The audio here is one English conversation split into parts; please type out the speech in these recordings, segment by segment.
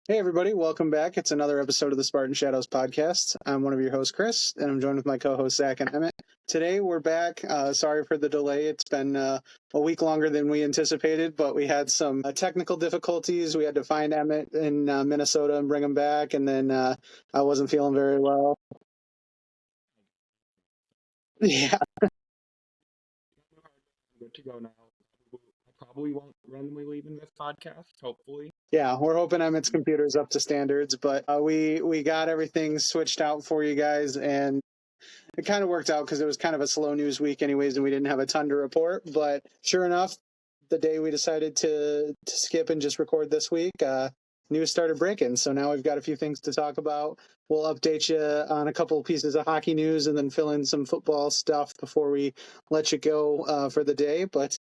Hey, everybody. Welcome back. It's another episode of the Spartan Shadows podcast. I'm one of your hosts, Chris, and I'm joined with my co-hosts, Zach and Emmett. Today, we're back. Sorry for the delay. It's been a week longer than we anticipated, but we had some technical difficulties. We had to find Emmett in Minnesota and bring him back, and then I wasn't feeling very well. Yeah. Good to go now. I probably won't randomly leave in this podcast, hopefully. Yeah, we're hoping Emmett's computer's up to standards, but we got everything switched out for you guys, and it kind of worked out because it was kind of a slow news week anyways, and we didn't have a ton to report. But sure enough, the day we decided to skip and just record this week, news started breaking. So now we've got a few things to talk about. We'll update you on a couple of pieces of hockey news and then fill in some football stuff before we let you go for the day. But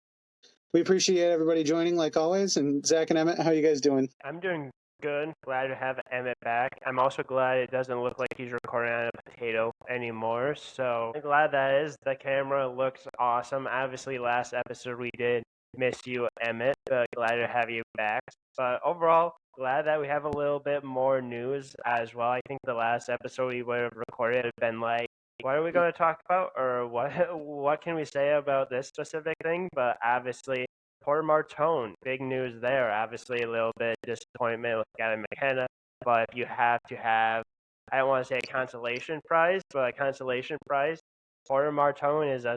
we appreciate everybody joining like always. And Zach and Emmett, how are you guys doing? I'm doing good. Glad to have Emmett back. I'm also glad it doesn't look like he's recording on a potato anymore. So I'm glad that is. The camera looks awesome. Obviously, last episode we did miss you, Emmett, but glad to have you back. But overall, glad that we have a little bit more news as well. I think the last episode we would have recorded had been like, what are we going to talk about, or what can we say about this specific thing? But obviously, Porter Martone, big news there. Obviously, a little bit disappointment with Gavin McKenna, but if you have to have, I don't want to say a consolation prize, but a consolation prize, Porter Martone is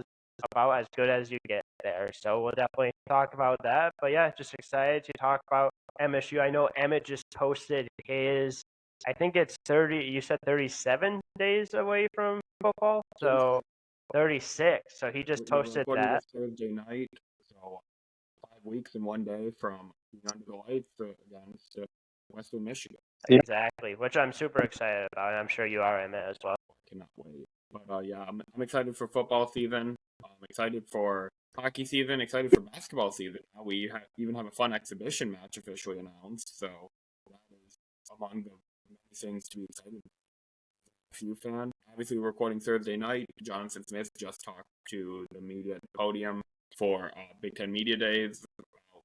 about as good as you get there. So we'll definitely talk about that. But yeah, just excited to talk about MSU. I know Emmett just posted his, I think it's 30, you said 37 days away from football? So 36. So he just posted that. Thursday night, so 5 weeks in one day from United the Lights against Western Michigan. Exactly, which I'm super excited about, and I'm sure you are, Emmett, as well. I cannot wait. But yeah, I'm excited for football season. I'm excited for hockey season. Excited for basketball season. Now we even have a fun exhibition match officially announced. So that is among the many things to be excited about. If you fan, obviously we're recording Thursday night. Jonathan Smith just talked to the media at the podium for Big Ten Media Days about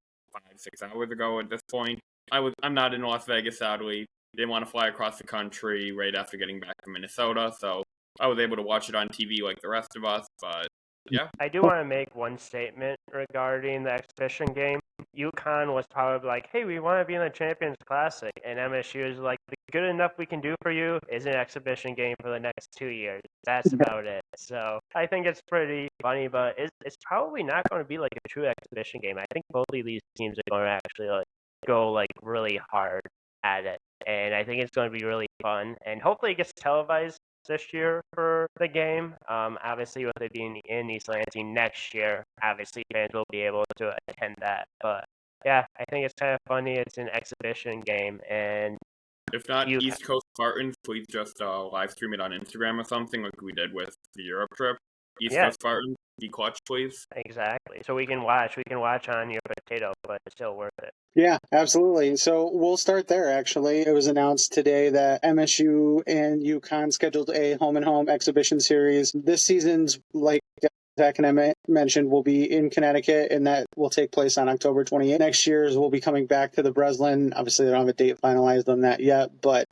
5-6 hours ago. At this point, I'm not in Las Vegas, sadly. Didn't want to fly across the country right after getting back from Minnesota, so I was able to watch it on TV like the rest of us. But yeah, I do want to make one statement regarding the exhibition game. UConn was probably like, hey, we want to be in the Champions Classic. And MSU is like, the good enough we can do for you is an exhibition game for the next 2 years. That's about it. So I think it's pretty funny, but it's probably not going to be like a true exhibition game. I think both of these teams are going to actually like go like really hard at it. And I think it's going to be really fun. And hopefully it gets televised this year for the game. Obviously, with it being in East Lansing next year, obviously fans will be able to attend that. But yeah, I think it's kind of funny. It's an exhibition game, and if not East Coast Spartans, please just live stream it on Instagram or something like we did with the Europe trip. East Coast Spartans, be clutch, please. Exactly. So we can watch on your potato, but it's still worth it. Yeah, absolutely. So we'll start there, actually. It was announced today that MSU and UConn scheduled a home-and-home exhibition series. This season's, like Zach and I mentioned, will be in Connecticut, and that will take place on October 28th. Next year's will be coming back to the Breslin. Obviously, they don't have a date finalized on that yet, but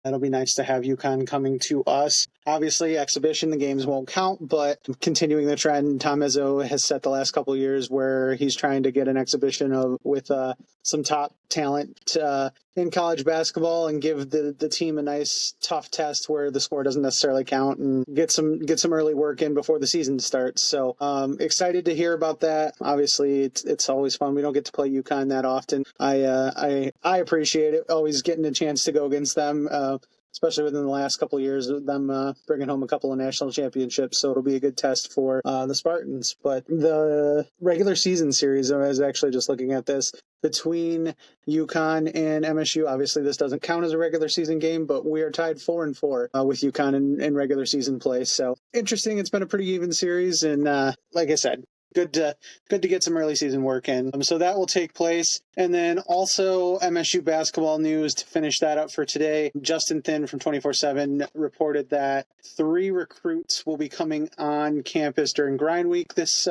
that'll be nice to have UConn coming to us. Obviously, exhibition, the games won't count, but continuing the trend, Tom Izzo has set the last couple of years where he's trying to get an exhibition with some top talent in college basketball and give the team a nice tough test where the score doesn't necessarily count and get some early work in before the season starts. So excited to hear about that. Obviously, it's always fun. We don't get to play UConn that often. I appreciate it, always getting a chance to go against them. Especially within the last couple of years of them bringing home a couple of national championships. So it'll be a good test for the Spartans. But the regular season series, I was actually just looking at this, between UConn and MSU. Obviously, this doesn't count as a regular season game, but we are tied 4-4 with UConn in regular season play. So interesting. It's been a pretty even series. And like I said, good to get some early season work in. So that will take place. And then also MSU basketball news to finish that up for today. Justin Thin from 24/7 reported that 3 recruits will be coming on campus during Grind Week this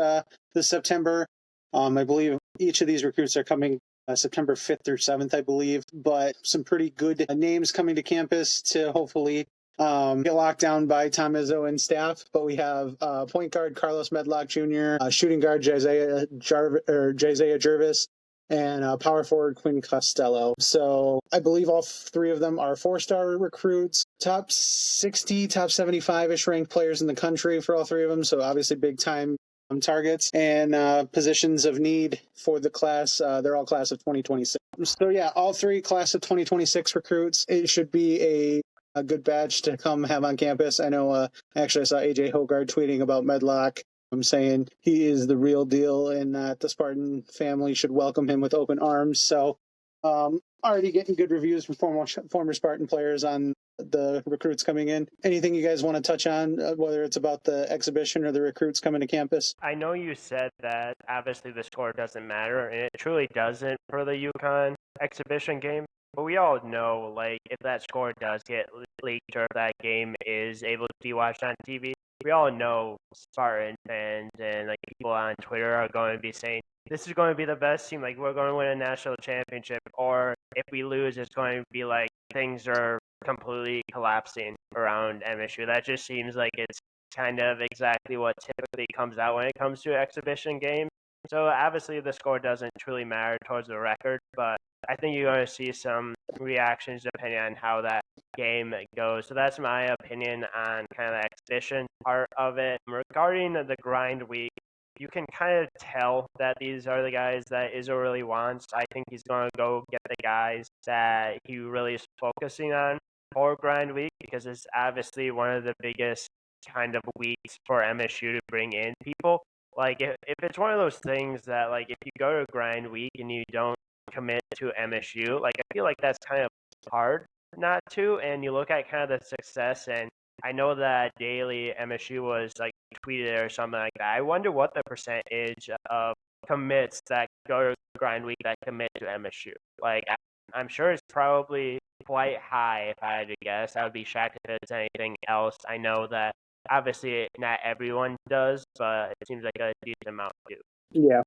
September. I believe each of these recruits are coming September 5th through 7th, I believe. But some pretty good names coming to campus to hopefully get locked down by Tom Izzo and staff. But we have point guard Carlos Medlock Jr., shooting guard Jasiah Jervis, and power forward Quinn Costello. So I believe all three of them are 4-star recruits, top 60, top 75-ish ranked players in the country for all three of them. So obviously big time targets and positions of need for the class. They're all class of 2026. So yeah, all three class of 2026 recruits. It should be a good batch to come have on campus. I know actually I saw AJ Hogard tweeting about Medlock. I'm saying he is the real deal and that the Spartan family should welcome him with open arms. So already getting good reviews from former Spartan players on the recruits coming in. Anything you guys want to touch on, whether it's about the exhibition or the recruits coming to campus? I know you said that obviously the score doesn't matter, and it truly doesn't for the UConn exhibition game. But we all know, like, if that score does get leaked or if that game is able to be watched on TV, we all know Spartan fans and like people on Twitter are going to be saying this is going to be the best team, like we're going to win a national championship, or if we lose, it's going to be like things are completely collapsing around MSU. That just seems like it's kind of exactly what typically comes out when it comes to exhibition games. So obviously the score doesn't truly matter towards the record, but I think you're going to see some reactions depending on how that game goes. So that's my opinion on kind of the exhibition part of it. Regarding the grind week, you can kind of tell that these are the guys that Izzo really wants. I think he's going to go get the guys that he really is focusing on for grind week because it's obviously one of the biggest kind of weeks for MSU to bring in people. Like if it's one of those things that like if you go to grind week and you don't commit to MSU, like I feel like that's kind of hard not to. And you look at kind of the success, and I know that daily MSU was like tweeted or something like that. I wonder what the percentage of commits that go to grind week that commit to MSU. Like I'm sure it's probably quite high if I had to guess. I would be shocked if it's anything else. I know that obviously not everyone does, but it seems like a decent amount do. Yeah.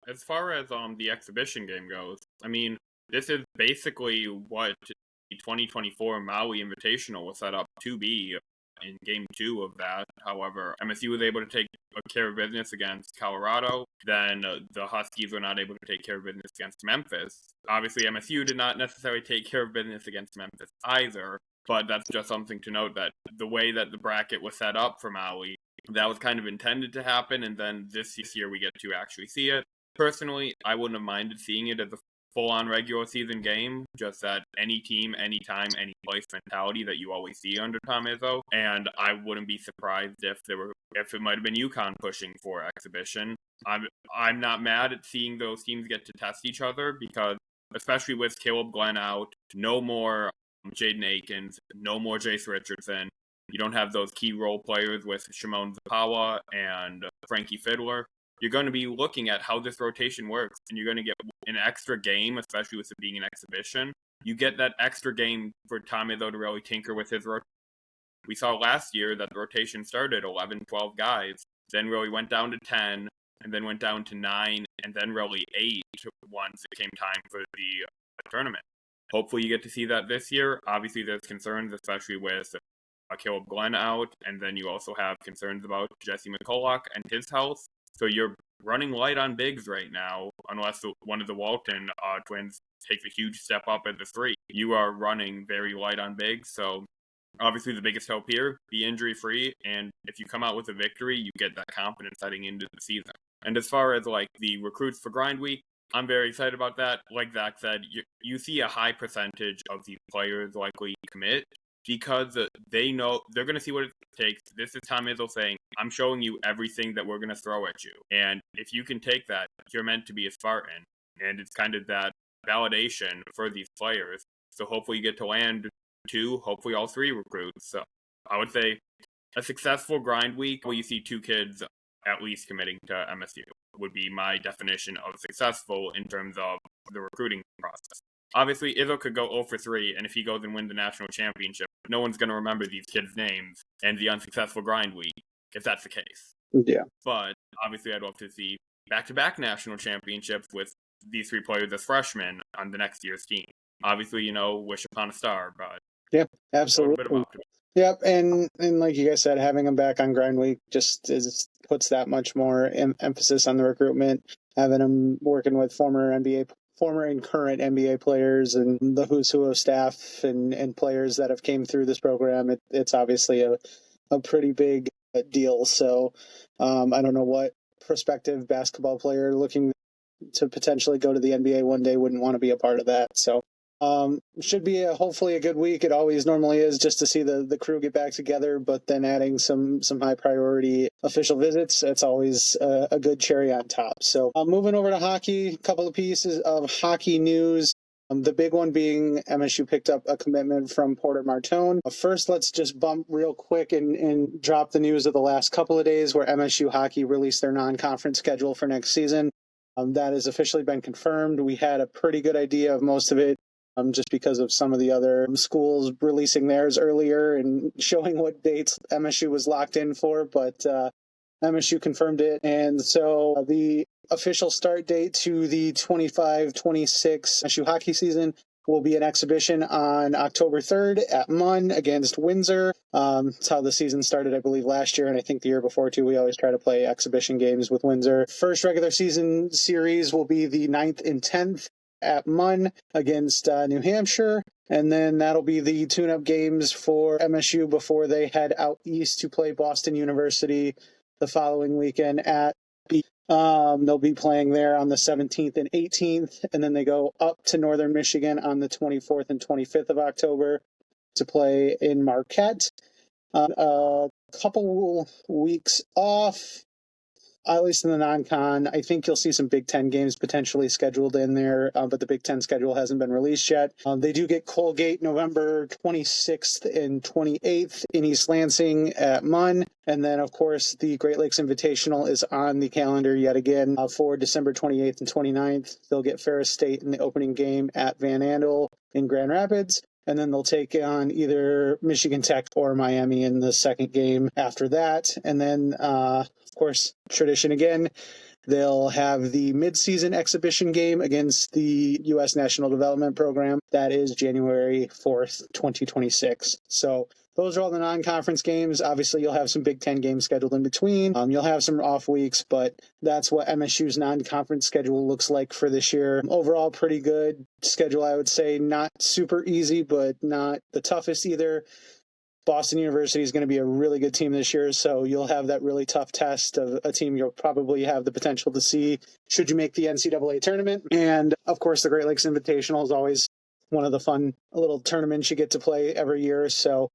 As far as the exhibition game goes, I mean, this is basically what the 2024 Maui Invitational was set up to be in Game 2 of that. However, MSU was able to take care of business against Colorado. Then the Huskies were not able to take care of business against Memphis. Obviously, MSU did not necessarily take care of business against Memphis either, but that's just something to note that the way that the bracket was set up for Maui, that was kind of intended to happen, and then this year we get to actually see it. Personally, I wouldn't have minded seeing it as a full-on regular season game, just that any team, anytime, any place mentality that you always see under Tom Izzo, and I wouldn't be surprised if it might have been UConn pushing for exhibition. I'm not mad at seeing those teams get to test each other because, especially with Caleb Glenn out, no more Jaden Akins, no more Jace Richardson. You don't have those key role players with Shimon Zapawa and Frankie Fiddler. You're going to be looking at how this rotation works, and you're going to get an extra game, especially with it being an exhibition. You get that extra game for Tom Izzo to really tinker with his rotation. We saw last year that the rotation started 11, 12 guys, then really went down to 10, and then went down to 9, and then really 8 once it came time for the tournament. Hopefully you get to see that this year. Obviously there's concerns, especially with Caleb Glenn out, and then you also have concerns about Jesse McCulloch and his health. So you're running light on bigs right now, unless one of the Walton twins takes a huge step up at the 3. You are running very light on bigs, so obviously the biggest hope here, be injury-free, and if you come out with a victory, you get that confidence heading into the season. And as far as like the recruits for Grind Week, I'm very excited about that. Like Zach said, you see a high percentage of these players likely commit, because they know they're going to see what it takes. This is Tom Izzo saying, I'm showing you everything that we're going to throw at you. And if you can take that, you're meant to be a Spartan. And it's kind of that validation for these players. So hopefully you get to land 2, hopefully all 3 recruits. So I would say a successful grind week where you see 2 kids at least committing to MSU would be my definition of successful in terms of the recruiting process. Obviously, Izzo could go 0 for 3, and if he goes and wins the national championship, no one's going to remember these kids' names and the unsuccessful grind week, if that's the case. Yeah. But obviously, I'd love to see back-to-back national championships with these three players as freshmen on the next year's team. Obviously, wish upon a star, but Yeah, a little absolutely. bit of optimism. Yep, and like you guys said, having him back on grind week just puts that much more emphasis on the recruitment. Having him working with former and current NBA players and the who's who of staff and players that have came through this program, it's obviously a pretty big deal. So I don't know what prospective basketball player looking to potentially go to the NBA one day wouldn't want to be a part of that. So should be hopefully a good week. It always normally is, just to see the crew get back together, but then adding some high priority official visits, it's always a good cherry on top. So moving over to hockey, a couple of pieces of hockey news. The big one being MSU picked up a commitment from Porter Martone. First, let's just bump real quick and drop the news of the last couple of days where MSU Hockey released their non-conference schedule for next season. That has officially been confirmed. We had a pretty good idea of most of it, just because of some of the other schools releasing theirs earlier and showing what dates MSU was locked in for, but MSU confirmed it. And so the official start date to the 25-26 MSU hockey season will be an exhibition on October 3rd at MUN against Windsor. It's how the season started, I believe, last year, and I think the year before, too. We always try to play exhibition games with Windsor. First regular season series will be the 9th and 10th at MUN against New Hampshire, and then that'll be the tune-up games for MSU before they head out east to play Boston University the following weekend at B. They'll be playing there on the 17th and 18th, and then they go up to Northern Michigan on the 24th and 25th of October to play in Marquette. A couple weeks off, at least in the non-con. I think you'll see some Big Ten games potentially scheduled in there, but the Big Ten schedule hasn't been released yet. They do get Colgate November 26th and 28th in East Lansing at MUN. And then, of course, the Great Lakes Invitational is on the calendar yet again for December 28th and 29th. They'll get Ferris State in the opening game at Van Andel in Grand Rapids. And then they'll take on either Michigan Tech or Miami in the second game after that. And then, of course, tradition again, they'll have the midseason exhibition game against the U.S. National Development Program. That is January 4th, 2026. So those are all the non-conference games. Obviously, you'll have some Big Ten games scheduled in between. You'll have some off weeks, but that's what MSU's non-conference schedule looks like for this year. Overall, pretty good schedule, I would say. Not super easy, but not the toughest either. Boston University is going to be a really good team this year, so you'll have that really tough test of a team you'll probably have the potential to see should you make the NCAA tournament. And, of course, the Great Lakes Invitational is always one of the fun little tournaments you get to play every year, so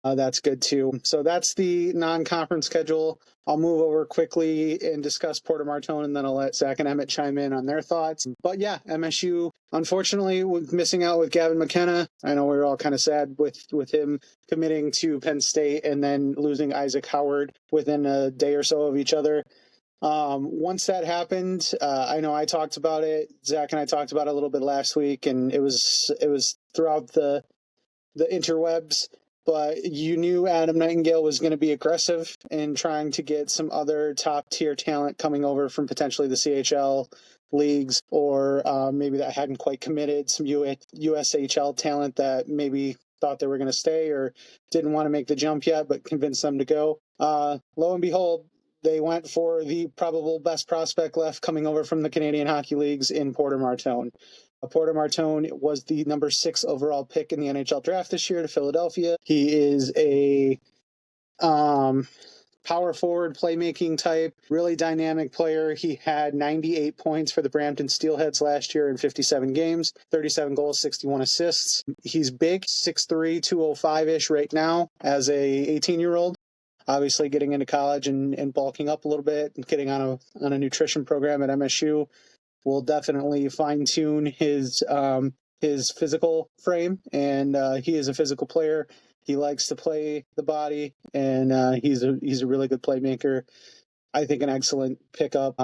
that's good too. So that's the non-conference schedule. I'll move over quickly and discuss Porter Martone, and then I'll let Zach and Emmett chime in on their thoughts. But yeah, MSU, unfortunately, missing out with Gavin McKenna. I know we were all kind of sad with him committing to Penn State and then losing Isaac Howard within a day or so of each other. Once that happened, I know I talked about it. Zach and I talked about it a little bit last week, and it was throughout the interwebs. But you knew Adam Nightingale was going to be aggressive in trying to get some other top-tier talent coming over from potentially the CHL leagues, or maybe that hadn't quite committed, some USHL talent that maybe thought they were going to stay or didn't want to make the jump yet, but convinced them to go. Lo and behold, they went for the probable best prospect left coming over from the Canadian Hockey Leagues in Porter Martone. Porter Martone was the number 6 overall pick in the NHL draft this year to Philadelphia. He is a power forward playmaking type, really dynamic player. He had 98 points for the Brampton Steelheads last year in 57 games, 37 goals, 61 assists. He's big, 6'3", 205-ish right now as a 18-year-old. Obviously getting into college and bulking up a little bit and getting on a nutrition program at MSU will definitely fine-tune his physical frame, and he is a physical player. He likes to play the body, and he's a really good playmaker. I think an excellent pickup.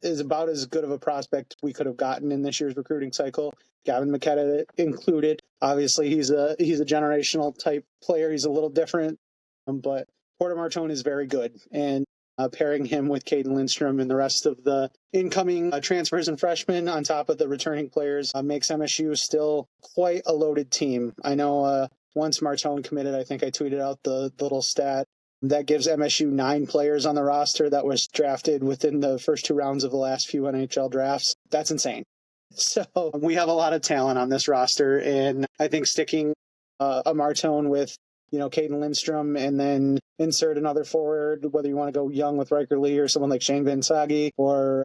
Is about as good of a prospect we could have gotten in this year's recruiting cycle. Gavin McKenna included. Obviously, he's a generational type player. He's a little different, but Porter Martone is very good, and pairing him with Caden Lindstrom and the rest of the incoming transfers and freshmen on top of the returning players makes MSU still quite a loaded team. I know once Martone committed, I think I tweeted out the little stat that gives MSU 9 players on the roster that was drafted within the first 2 rounds of the last few NHL drafts. That's insane. So we have a lot of talent on this roster, and I think sticking a Martone with Caden Lindstrom and then insert another forward, whether you want to go young with Riker Lee or someone like Shane Van Sage or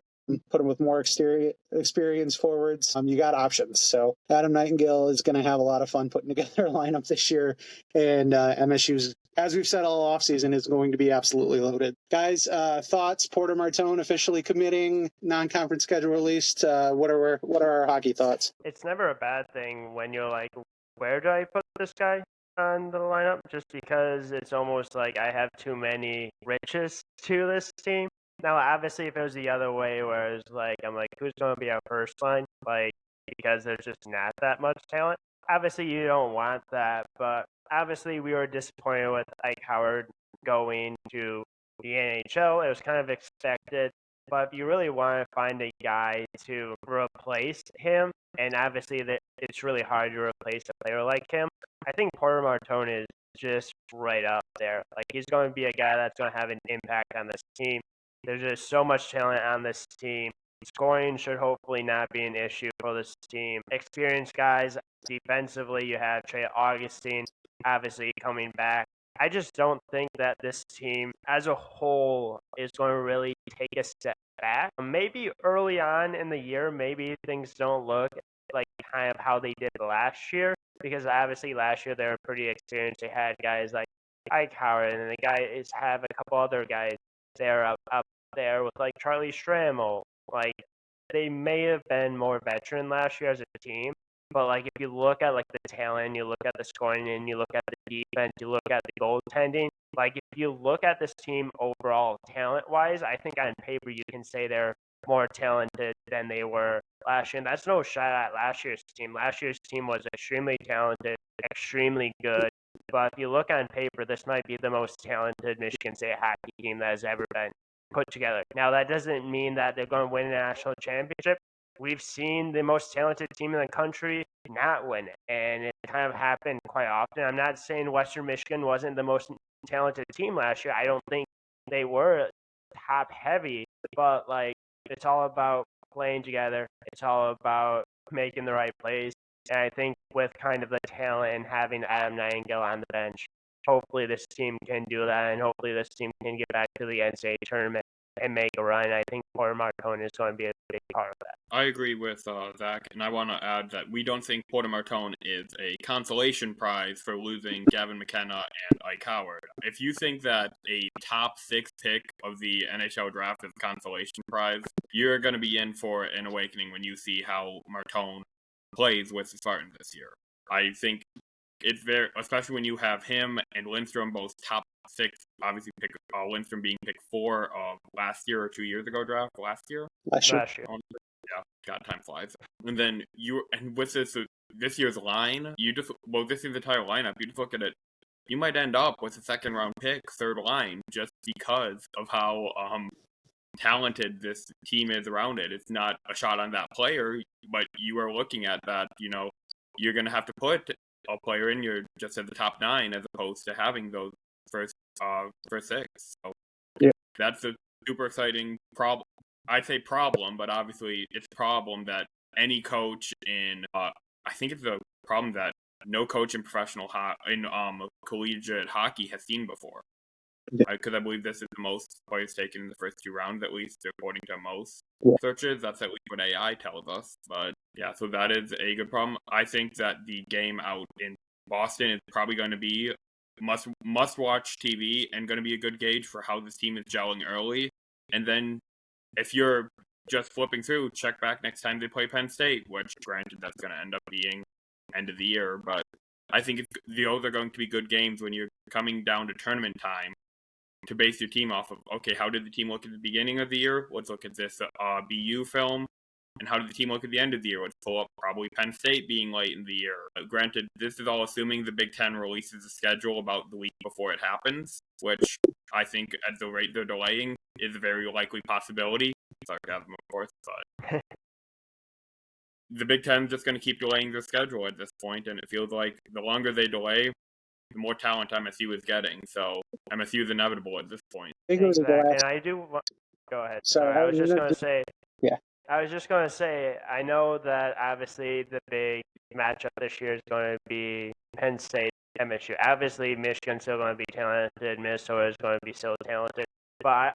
put him with more experienced forwards, you got options. So Adam Nightingale is going to have a lot of fun putting together a lineup this year, and MSU's, as we've said all offseason, is going to be absolutely loaded. Guys, thoughts? Porter Martone officially committing, non-conference schedule released. What are our hockey thoughts? It's never a bad thing when you're like, where do I put this guy on the lineup? Just because it's almost like I have too many riches to this team. Now, obviously, if it was the other way, where it's like, I'm like, who's going to be our first line? Like, because there's just not that much talent. Obviously, you don't want that, but obviously, we were disappointed with Ike Howard going to the NHL. It was kind of expected, but if you really want to find a guy to replace him, and obviously, it's really hard to replace a player like him, I think Porter Martone is just right up there. Like, he's going to be a guy that's going to have an impact on this team. There's just so much talent on this team. Scoring should hopefully not be an issue for this team. Experienced guys defensively, you have Trey Augustine obviously coming back. I just don't think that this team as a whole is going to really take a step back. Maybe early on in the year, maybe things don't look like kind of how they did last year, because obviously last year they were pretty experienced. They had guys like Ike Howard, and the guys have a couple other guys there up there with like Charlie Stramel. Like, they may have been more veteran last year as a team, but like if you look at like the talent, you look at the scoring, and you look at the defense, you look at the goaltending. Like, if you look at this team overall, talent-wise, I think on paper you can say they're more talented than they were last year. And that's no shot at last year's team. Last year's team was extremely talented, extremely good. But if you look on paper, this might be the most talented Michigan State hockey team that has ever been put together. Now, that doesn't mean that they're going to win a national championship. We've seen the most talented team in the country not win it, and it kind of happened quite often. I'm not saying Western Michigan wasn't the most talented team last year. I don't think they were top heavy, but like, it's all about playing together. It's all about making the right plays. And I think with kind of the talent and having Adam Nightingale on the bench, hopefully this team can do that, and hopefully this team can get back to the NCAA tournament and make a run. I think Porter Martone is going to be a big part of that. I agree with Zach, and I want to add that we don't think Porter Martone is a consolation prize for losing Gavin McKenna and Ike Howard. If you think that a top 6 pick of the NHL draft is a consolation prize, you're going to be in for an awakening when you see how Martone plays with the Spartans this year. I think it's very, especially when you have him and Lindstrom both top 6, obviously pick Lindstrom being picked 4 of last year or 2 years ago draft, last year. Yeah, God, time flies. And then with this year's line, this is the entire lineup, you just look at it, you might end up with a second round pick, third line, just because of how talented this team is around it. It's not a shot on that player, but you are looking at that, you're going to have to put a player in your just at the top 9 as opposed to having those first 6. So yeah, that's a super exciting problem. I'd say problem, but obviously it's a problem that any coach in I think it's a problem that no coach in professional collegiate hockey has seen before. Because I believe this is the most players taken in the first 2 rounds, at least according to most searches. That's at least what AI tells us. But yeah, so that is a good problem. I think that the game out in Boston is probably going to be must watch TV and going to be a good gauge for how this team is gelling early. And then if you're just flipping through, check back next time they play Penn State, which granted that's going to end up being end of the year. But I think those are going to be good games when you're coming down to tournament time to base your team off of, okay, how did the team look at the beginning of the year? Let's look at this BU film. And how did the team look at the end of the year? Let's pull up probably Penn State being late in the year. Granted, this is all assuming the Big Ten releases a schedule about the week before it happens, which I think at the rate they're delaying, is a very likely possibility. Sarcasm, of course, but the Big Ten is just going to keep delaying their schedule at this point, and it feels like the longer they delay, the more talent MSU is getting. So MSU is inevitable at this point. Exactly, and I do. Go ahead. Sorry, I was just going to say. Yeah. I was just going to say, I know that obviously the big matchup this year is going to be Penn State, MSU. Obviously, Michigan's still going to be talented. Minnesota is going to be still talented. But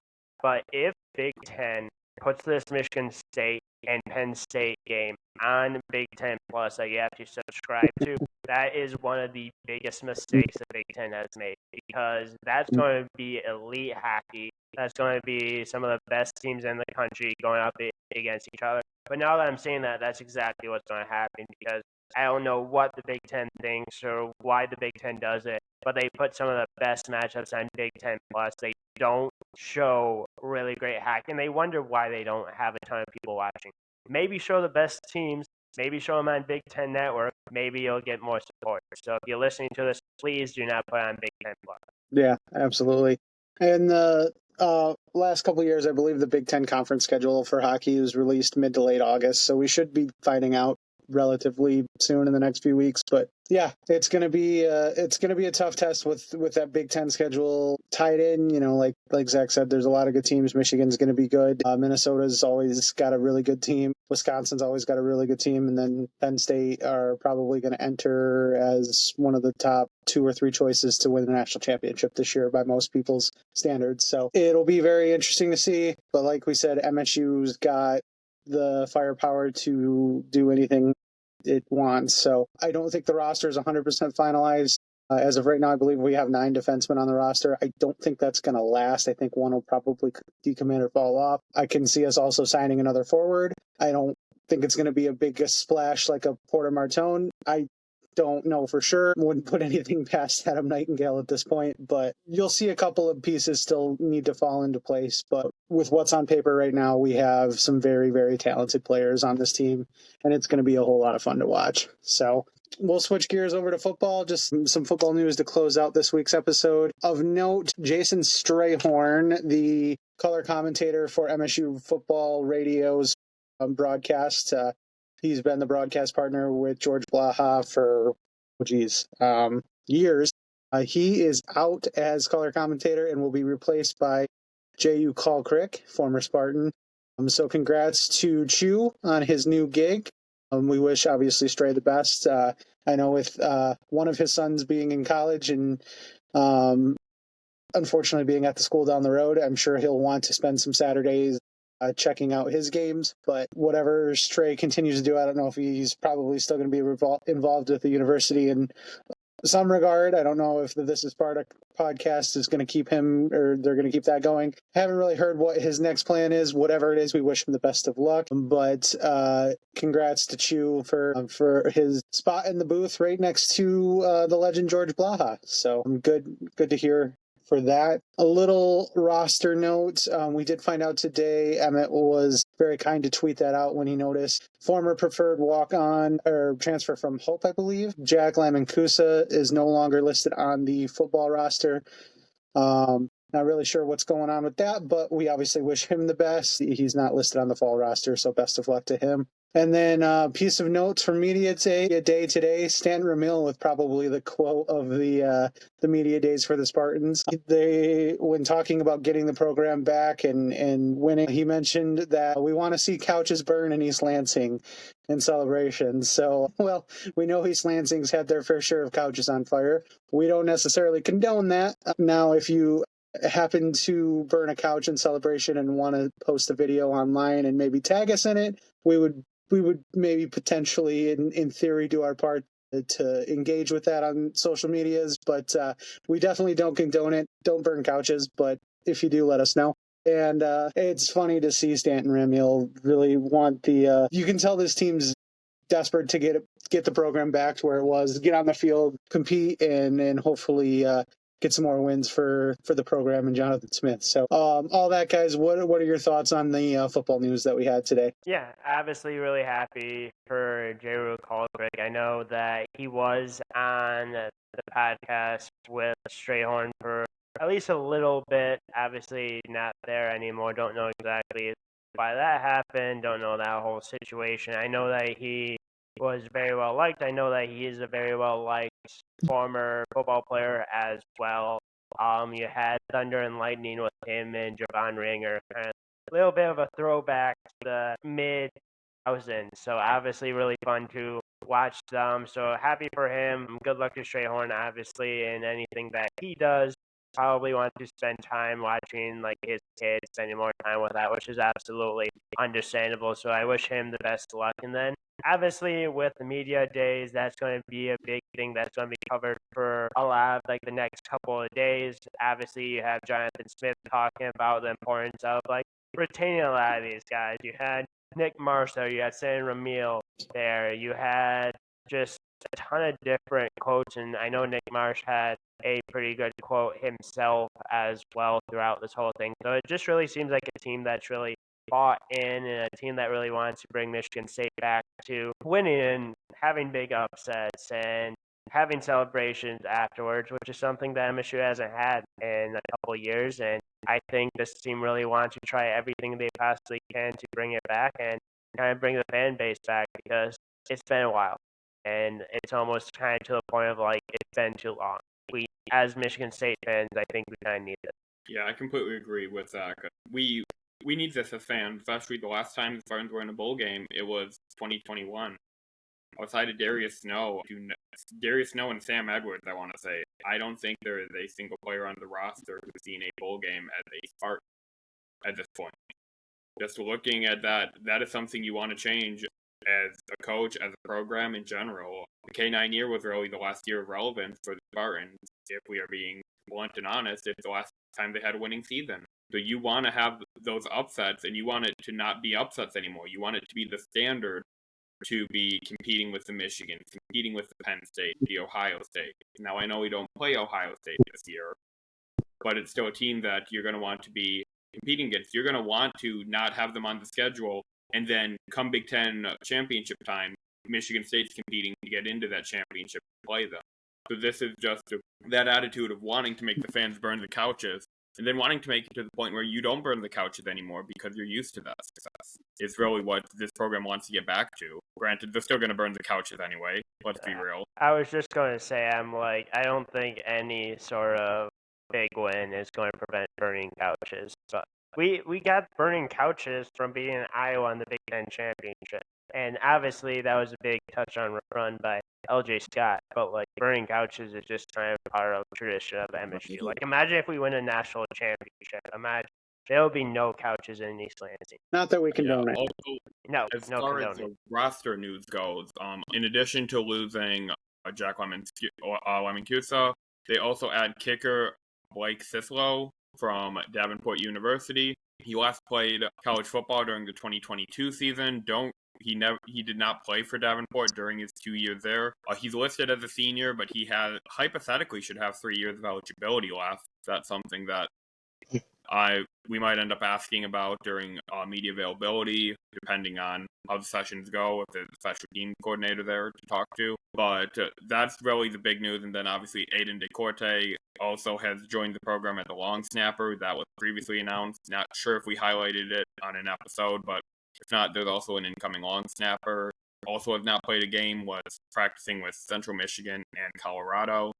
if Big Ten puts this Michigan State and Penn State game on Big Ten Plus that you have to subscribe to, that is one of the biggest mistakes the Big Ten has made, because that's going to be elite hockey. That's going to be some of the best teams in the country going up against each other. But now that I'm saying that, that's exactly what's going to happen, because I don't know what the Big Ten thinks or why the Big Ten does it, but they put some of the best matchups on Big Ten Plus. They don't show really great hockey, and they wonder why they don't have a ton of people watching. Maybe show the best teams. Maybe show them on Big Ten Network. Maybe you'll get more support. So if you're listening to this, please do not put on Big Ten Plus. Yeah, absolutely. And the last couple of years, I believe the Big Ten conference schedule for hockey was released mid to late August, so we should be finding out relatively soon in the next few weeks. But yeah, it's gonna be a tough test with that Big Ten schedule tied in. You know, like Zach said, there's a lot of good teams. Michigan's gonna be good. Minnesota's always got a really good team. Wisconsin's always got a really good team, and then Penn State are probably going to enter as one of the top 2 or 3 choices to win the national championship this year by most people's standards. So it'll be very interesting to see. But like we said, MSU's got the firepower to do anything it wants. So I don't think the roster is 100% finalized. As of right now, I believe we have 9 defensemen on the roster. I don't think that's going to last. I think one will probably decommit or fall off. I can see us also signing another forward. I don't think it's going to be a big splash like a Porter Martone. I don't know for sure. Wouldn't put anything past Adam Nightingale at this point, but you'll see a couple of pieces still need to fall into place. But with what's on paper right now, we have some very, very talented players on this team, and it's going to be a whole lot of fun to watch. So we'll switch gears over to football. Just some football news to close out this week's episode. Of note, Jason Strayhorn, the color commentator for MSU Football Radio's broadcast, he's been the broadcast partner with George Blaha for, years. He is out as color commentator and will be replaced by J.U. Kalkrick, former Spartan. So congrats to Chew on his new gig. We wish, obviously, Stray the best. I know with one of his sons being in college and unfortunately being at the school down the road, I'm sure he'll want to spend some Saturdays checking out his games. But whatever Stray continues to do, I don't know if he's probably still going to be involved with the university in some regard. I don't know if the This Is Sparta podcast is going to keep him, or they're going to keep that going. Haven't really heard what his next plan is. Whatever it is, we wish him the best of luck. But congrats to Chew for his spot in the booth right next to the legend George Blaha. So good to hear for that. A little roster note. We did find out today, Emmett was very kind to tweet that out when he noticed former preferred walk-on or transfer from Hope, I believe, Jack Lamancusa, is no longer listed on the football roster. Not really sure what's going on with that, but we obviously wish him the best. He's not listed on the fall roster, so best of luck to him. And then piece of notes from Media Day today, Stanton Ramil with probably the quote of the Media Days for the Spartans. When talking about getting the program back and winning, he mentioned that we want to see couches burn in East Lansing in celebration. So, well, we know East Lansing's had their fair share of couches on fire. We don't necessarily condone that. Now, if you happen to burn a couch in celebration and want to post a video online and maybe tag us in it, we would maybe potentially, in theory, do our part to engage with that on social medias, but we definitely don't condone it. Don't burn couches, but if you do, let us know. And it's funny to see Stanton Ramil really want the. You can tell this team's desperate to get the program back to where it was, get on the field, compete, and hopefully get some more wins for the program and Jonathan Smith. So all that, guys, what are your thoughts on the football news that we had today? Yeah, obviously really happy for J.U. Kalkrick. I know that he was on the podcast with Strayhorn for at least a little bit. Obviously, not there anymore. Don't know exactly why that happened. Don't know that whole situation. I know that he was very well liked. I know that he is a very well liked former football player as well. You had Thunder and Lightning with him and Javon Ringer, kind of a little bit of a throwback to the mid thousands. So obviously, really fun to watch them. So happy for him. Good luck to Strayhorn, obviously, in anything that he does. Probably want to spend time watching like his kids, spending more time with that, which is absolutely understandable. So I wish him the best luck. And then obviously with the media days, that's going to be a big thing that's going to be covered for a lot of like the next couple of days. Obviously, you have Jonathan Smith talking about the importance of like retaining a lot of these guys. You had Nick Marsh there, you had Stanton Ramil there, you had just a ton of different quotes, and I know Nick Marsh had a pretty good quote himself as well throughout this whole thing. So it just really seems like a team that's really bought in and a team that really wants to bring Michigan State back to winning and having big upsets and having celebrations afterwards, which is something that MSU hasn't had in a couple of years. And I think this team really wants to try everything they possibly can to bring it back and kind of bring the fan base back because it's been a while. And it's almost kind of to the point of like, it's been too long. We, as Michigan State fans, I think we kind of need it. Yeah, I completely agree with that. We need this as fans, especially the last time the Spartans were in a bowl game. It was 2021. Outside of Darius Snow and Sam Edwards, I want to say, I don't think there is a single player on the roster who's seen a bowl game as a Spartan at this point. Just looking at that, that is something you want to change as a coach, as a program in general. The K9 year was really the last year of relevance for the Spartans. If we are being blunt and honest, it's the last time they had a winning season. So you want to have those upsets, and you want it to not be upsets anymore. You want it to be the standard to be competing with the Michigan, competing with the Penn State, the Ohio State. Now, I know we don't play Ohio State this year, but it's still a team that you're going to want to be competing against. You're going to want to not have them on the schedule, and then come Big Ten championship time, Michigan State's competing to get into that championship and play them. So this is just that attitude of wanting to make the fans burn the couches, and then wanting to make it to the point where you don't burn the couches anymore because you're used to that success. It's really what this program wants to get back to. Granted, they're still going to burn the couches anyway. Let's be real. I was just going to say, I don't think any sort of big win is going to prevent burning couches. But we got burning couches from beating Iowa in the Big Ten championship. And obviously, that was a big touchdown run by LJ Scott. But, like, burning couches is just kind of part of tradition of MSU. Like, imagine if we win a national championship. Imagine there will be no couches in East Lansing. Not that we condone it. Also, No, as no far as condoning. the roster news goes, in addition to losing Jack Lamancusa, they also add kicker Blake Sislow from Davenport University. He last played college football during the 2022 season. He did not play for Davenport during his 2 years there. He's listed as a senior, but he hypothetically should have 3 years of eligibility left. That's something that we might end up asking about during media availability, depending on how the sessions go, if there's a special team coordinator there to talk to. But that's really the big news. And then obviously Aiden DeCorte also has joined the program as a long snapper. That was previously announced. Not sure if we highlighted it on an episode, but if not, there's also an incoming long snapper. Also has not played a game, was practicing with Central Michigan and Colorado.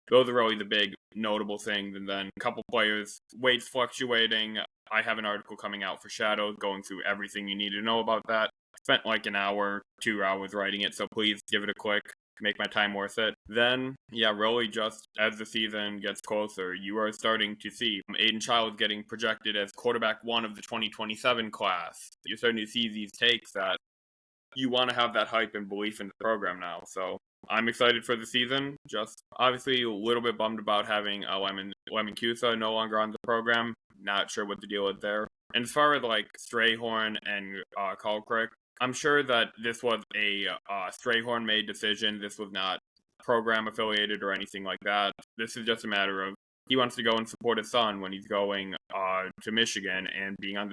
Those are really the big notable things. And then a couple players, weights fluctuating. I have an article coming out for Shadows going through everything you need to know about that. Spent like an hour, 2 hours writing it, so please give it a click. Make my time worth it. Then, really just as the season gets closer, you are starting to see Aiden Child getting projected as quarterback 1 of the 2027 class. You're starting to see these takes that you want to have that hype and belief in the program now. So I'm excited for the season. Just obviously a little bit bummed about having Lamancusa no longer on the program. Not sure what the deal is there. And as far as like Strayhorn and Colquitt, I'm sure that this was a Strayhorn made decision. This was not program affiliated or anything like that. This is just a matter of he wants to go and support his son when he's going to Michigan and being on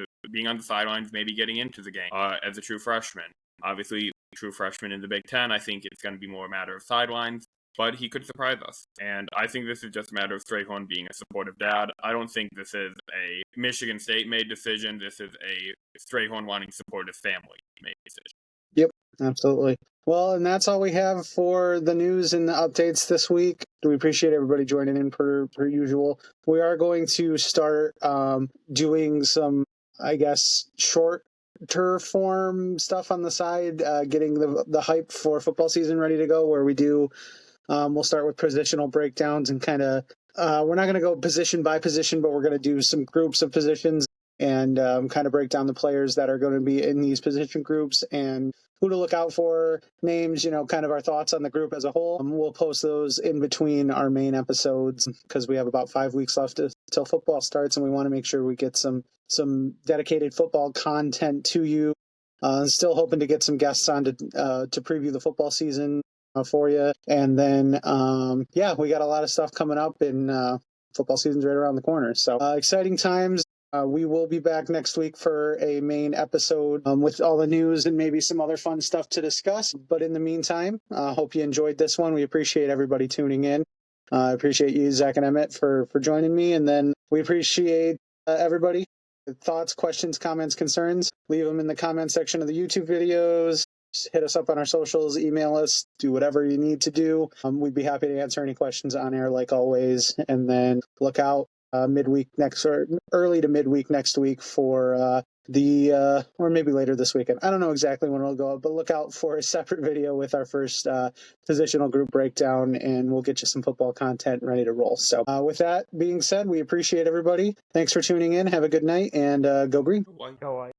the sidelines, maybe getting into the game as a true freshman. Obviously, true freshman in the Big Ten, I think it's going to be more a matter of sidelines. but he could surprise us. And I think this is just a matter of Strayhorn being a supportive dad. I don't think this is a Michigan State made decision. This is a Strayhorn wanting to support his family made decision. Yep, absolutely. Well, and that's all we have for the news and the updates this week. We appreciate everybody joining in per usual. We are going to start doing some, I guess, shorter form stuff on the side, getting the hype for football season ready to go, where we do, we'll start with positional breakdowns and kind of, we're not going to go position by position, but we're going to do some groups of positions and kind of break down the players that are going to be in these position groups and who to look out for, names, kind of our thoughts on the group as a whole. We'll post those in between our main episodes because we have about 5 weeks left till football starts, and we want to make sure we get some dedicated football content to you. Still hoping to get some guests on to preview the football season for you. And then, we got a lot of stuff coming up, and football season's right around the corner. So exciting times. We will be back next week for a main episode with all the news and maybe some other fun stuff to discuss. But in the meantime, hope you enjoyed this one. We appreciate everybody tuning in. I appreciate you, Zach and Emmett, for joining me. And then we appreciate everybody. Thoughts, questions, comments, concerns, leave them in the comment section of the YouTube videos. Just hit us up on our socials, email us, do whatever you need to do. We'd be happy to answer any questions on air like always. And then look out midweek next or early to midweek next week for or maybe later this weekend. I don't know exactly when it'll go up, but look out for a separate video with our first positional group breakdown, and we'll get you some football content ready to roll. So with that being said, we appreciate everybody. Thanks for tuning in. Have a good night, and go Green. Go White.